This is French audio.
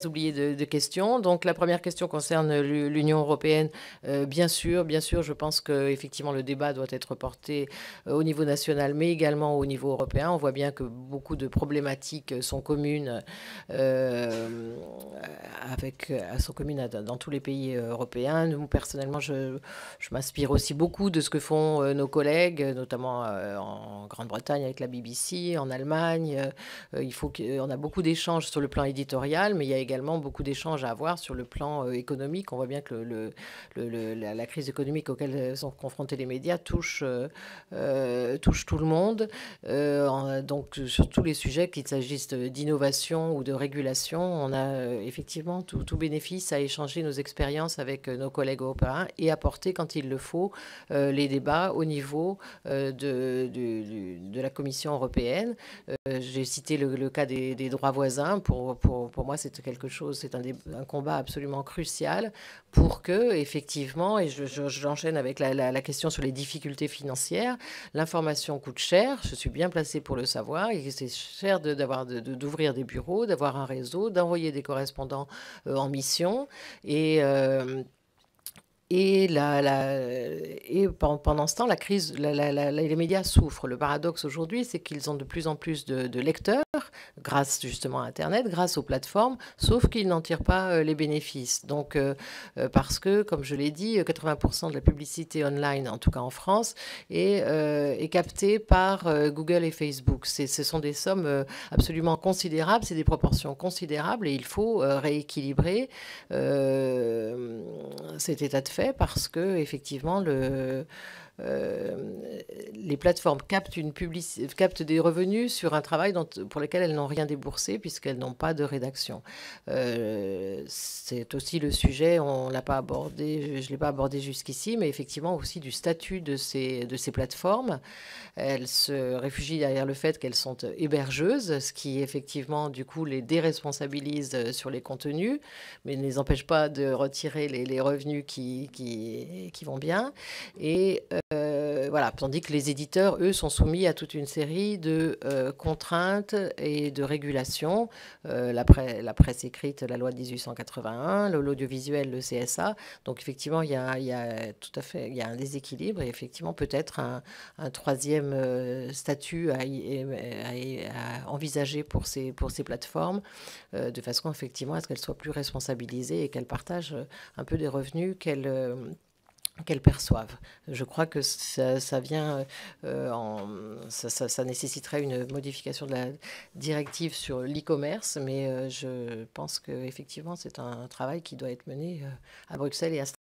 oublié de questions. Donc la première question concerne l'Union européenne. Bien sûr, je pense que effectivement le débat doit être porté au niveau national, mais également au niveau européen. On voit bien que beaucoup de problématiques sont communes euh, sont communes dans tous les pays européens. Nous, personnellement, je m'inspire aussi beaucoup de ce que font nos collègues, notamment en Grande-Bretagne avec la BBC, en Allemagne. On a beaucoup d'échanges sur le plan éditorial, mais il y a également beaucoup d'échanges à avoir sur le plan économique. On voit bien que la crise économique auquel sont confrontés les médias touche tout le monde. Donc, sur tous les sujets, qu'il s'agisse d'innovation ou de régulation, on a effectivement tout bénéfice à échanger nos expériences avec nos collègues européens et apporter, quand il le faut, les débats au niveau de la Commission européenne. J'ai cité le cas des droits voisins. Pour moi, c'est quelque chose, c'est un combat absolument crucial pour que, effectivement, et j'enchaîne avec la question sur les difficultés financières, l'information coûte cher, je suis bien placée pour le savoir, et c'est cher d'ouvrir des bureaux, d'avoir un réseau, d'envoyer des correspondants en mission, et pendant ce temps, la crise, les médias souffrent. Le paradoxe aujourd'hui, c'est qu'ils ont de plus en plus de lecteurs, grâce justement à Internet, grâce aux plateformes, sauf qu'ils n'en tirent pas les bénéfices. Donc, parce que, comme je l'ai dit, 80% de la publicité online, en tout cas en France, est captée par Google et Facebook. Ce sont des sommes absolument considérables, c'est des proportions considérables, et il faut rééquilibrer cet état de fait, parce que effectivement les plateformes captent des revenus sur un travail pour lequel elles n'ont rien déboursé, puisqu'elles n'ont pas de rédaction. C'est aussi le sujet, on l'a pas abordé, je ne l'ai pas abordé jusqu'ici, mais effectivement aussi du statut de ces plateformes. Elles se réfugient derrière le fait qu'elles sont hébergeuses, ce qui effectivement du coup les déresponsabilise sur les contenus, mais ne les empêche pas de retirer les revenus qui vont bien. Et voilà, tandis que les éditeurs, eux, sont soumis à toute une série de contraintes et de régulations. La presse écrite, la loi de 1881, l'audiovisuel, le CSA. Donc effectivement, il y a tout à fait, il y a un déséquilibre, et effectivement peut-être un troisième statut à envisager pour ces plateformes, de façon effectivement à ce qu'elles soient plus responsabilisées et qu'elles partagent un peu des revenus qu'elles perçoivent. Je crois que ça vient, ça nécessiterait une modification de la directive sur l'e-commerce, mais je pense qu'effectivement c'est un travail qui doit être mené à Bruxelles et à